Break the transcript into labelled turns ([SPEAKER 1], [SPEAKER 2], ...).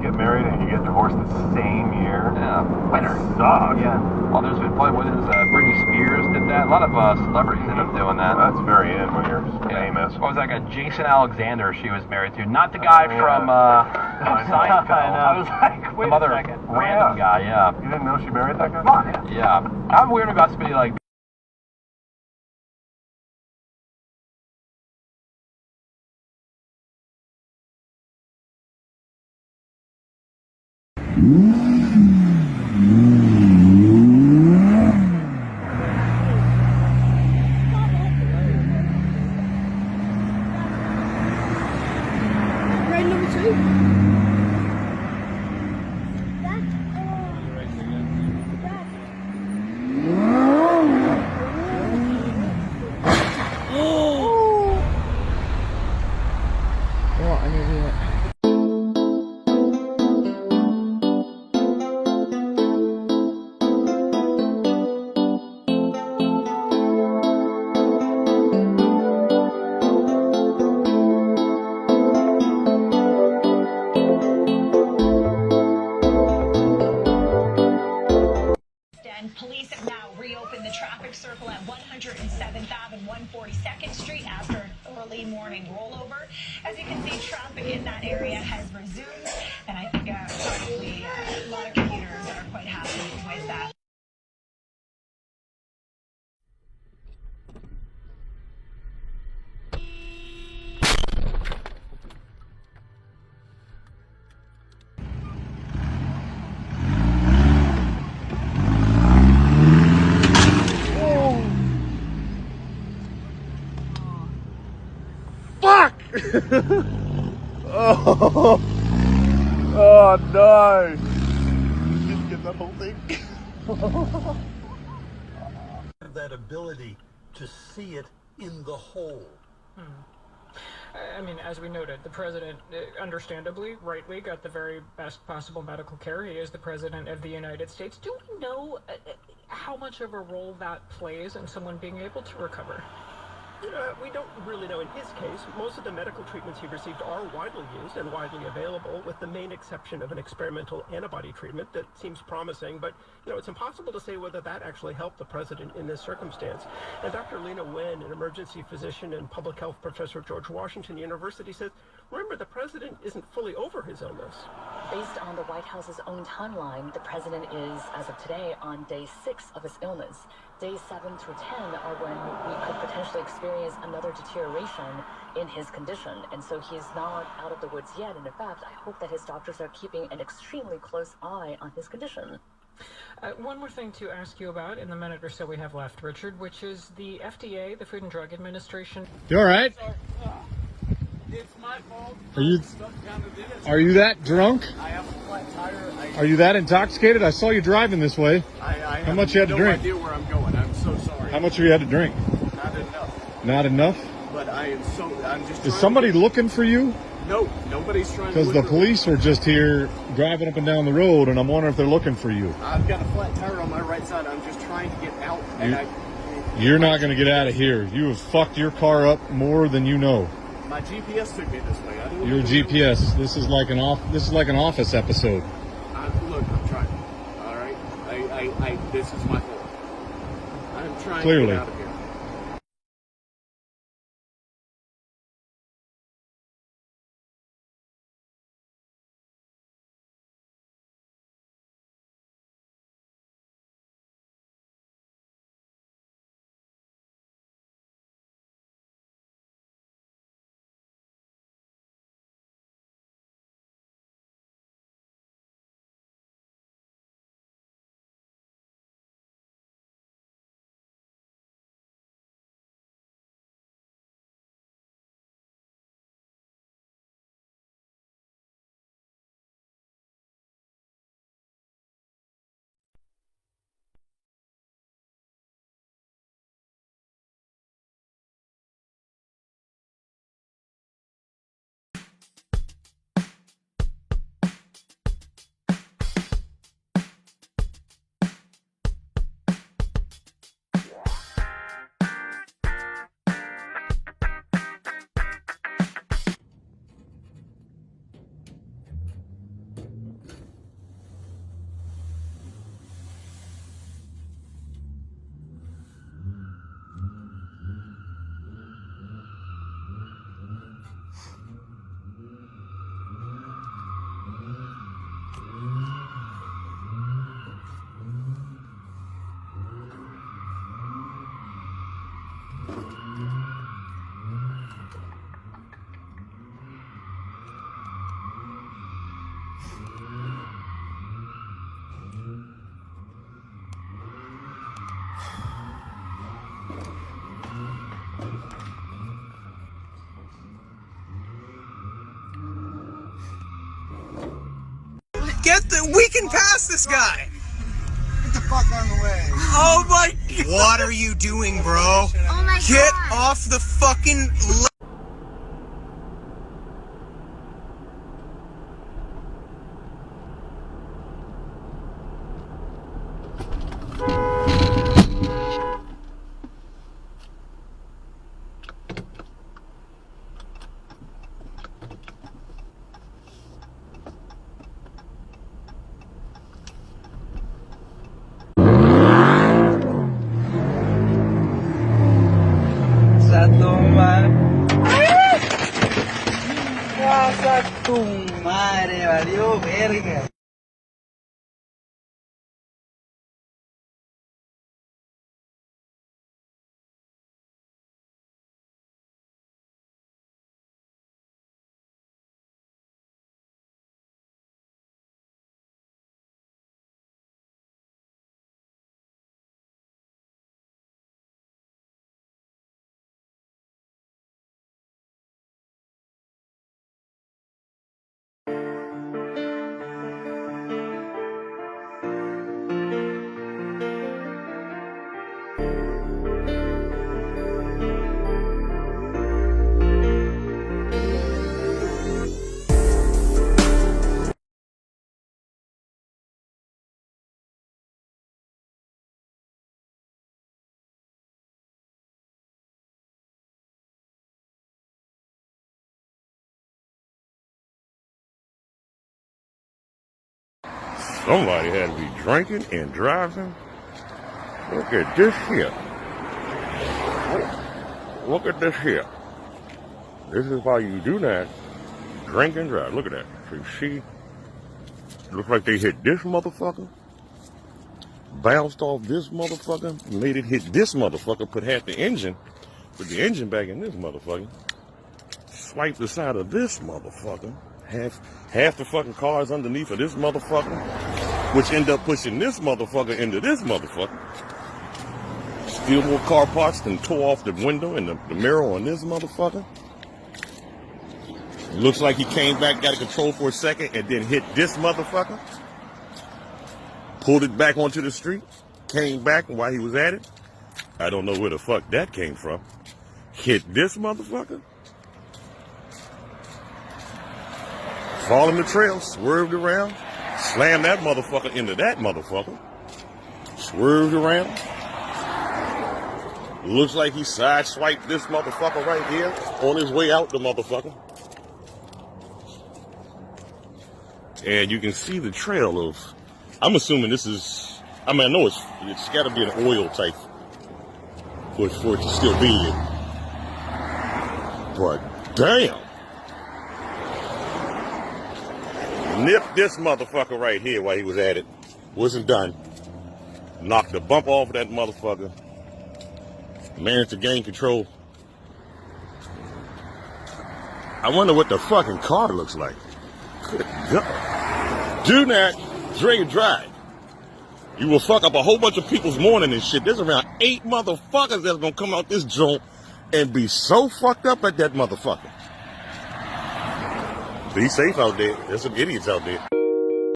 [SPEAKER 1] get married and you get divorced the same year.
[SPEAKER 2] Yeah.
[SPEAKER 1] Winner. Sucks.
[SPEAKER 2] Yeah. Well, there's been plenty. What is Britney Spears did that? A lot of celebrities end up doing that.
[SPEAKER 1] That's very in when you're famous.
[SPEAKER 2] What was that guy? Jason Alexander she was married to. Not the guy from Seinfeld.
[SPEAKER 3] I was like, wait
[SPEAKER 2] Some other
[SPEAKER 3] a second.
[SPEAKER 2] random guy, yeah.
[SPEAKER 1] You didn't know she married that guy?
[SPEAKER 2] Yeah. I'm weird about somebody like
[SPEAKER 4] Road number 2.
[SPEAKER 5] Police have now reopened the traffic circle at 107th Ave and 142nd Street after an early morning rollover. As you can see, traffic in that area has resumed, and I think probably a lot of commuters are quite happy with that.
[SPEAKER 1] Fuck! Oh no! You didn't get that whole thing?
[SPEAKER 6] That ability to see it in the whole.
[SPEAKER 7] I mean, as we noted, the president, understandably, rightly, got the very best possible medical care. He is the president of the United States. Do we know how much of a role that plays in someone being able to recover?
[SPEAKER 8] We don't really know in his case. Most of the medical treatments he received are widely used and widely available, with the main exception of an experimental antibody treatment that seems promising, but it's impossible to say whether that actually helped the president in this circumstance. And Dr. Lena Wen, an emergency physician and public health professor at George Washington University, says, remember, the president isn't fully over his illness.
[SPEAKER 9] Based on the White House's own timeline, the president is, as of today, on day 6 of his illness. Days 7 through 10 are when we could potentially experience another deterioration in his condition. And so he's not out of the woods yet. And in fact, I hope that his doctors are keeping an extremely close eye on his condition.
[SPEAKER 7] One more thing to ask you about in the minute or so we have left, Richard, which is the FDA, the Food and Drug Administration.
[SPEAKER 10] You all right?
[SPEAKER 3] It's my fault.
[SPEAKER 10] Are you that drunk?
[SPEAKER 3] I have a flat tire.
[SPEAKER 10] Are you that intoxicated? I saw you driving this way.
[SPEAKER 3] How
[SPEAKER 10] much you had to drink?
[SPEAKER 3] I have no idea where I'm going. I'm so sorry.
[SPEAKER 10] How much have you had to drink?
[SPEAKER 3] Not enough.
[SPEAKER 10] Not enough?
[SPEAKER 3] But I'm just.
[SPEAKER 10] Is somebody looking for you?
[SPEAKER 3] No, nobody's trying to.
[SPEAKER 10] Because the police are just here driving up and down the road, and I'm wondering if they're looking for you.
[SPEAKER 3] I've got a flat tire on my right side. I'm just trying to get out.
[SPEAKER 10] You're not going to get out of here. You have fucked your car up more than you know.
[SPEAKER 3] My GPS took me this way.
[SPEAKER 10] Your GPS. This is like an office episode.
[SPEAKER 3] Look, I'm trying. All right. This is my fault. I'm trying
[SPEAKER 10] Clearly.
[SPEAKER 3] to get out of here.
[SPEAKER 4] We can pass this guy.
[SPEAKER 11] Get the fuck on the way.
[SPEAKER 4] Oh my God. What are you doing, bro?
[SPEAKER 11] Oh my God.
[SPEAKER 4] Get off the fucking.
[SPEAKER 11] Tu madre, valió verga.
[SPEAKER 1] Somebody had to be drinking and driving. Look at this here. Look at this here. This is why you do not drink and drive. Look at that. So you see, looks like they hit this motherfucker, bounced off this motherfucker, made it hit this motherfucker, put the engine back in this motherfucker, swiped the side of this motherfucker, half the fucking cars underneath of this motherfucker, which end up pushing this motherfucker into this motherfucker. Steal more car parts and tore off the window and the mirror on this motherfucker. Looks like he came back, got a control for a second, and then hit this motherfucker. Pulled it back onto the street, came back, and while he was at it, I don't know where the fuck that came from, hit this motherfucker. Followed the trail, swerved around, slammed that motherfucker into that motherfucker, swerved around. Looks like he sideswiped this motherfucker right here on his way out the motherfucker. And you can see the trail of, I'm assuming this is, I mean, I know it's got to be an oil type for it to still be here. But damn. Nipped this motherfucker right here while he was at it. Wasn't done. Knocked the bump off of that motherfucker. Managed to gain control. I wonder what the fucking car looks like. Good God. Do not drink and drive. You will fuck up a whole bunch of people's morning and shit. There's around 8 motherfuckers that's gonna come out this joint and be so fucked up at that motherfucker. Be safe out there. There's some idiots out there.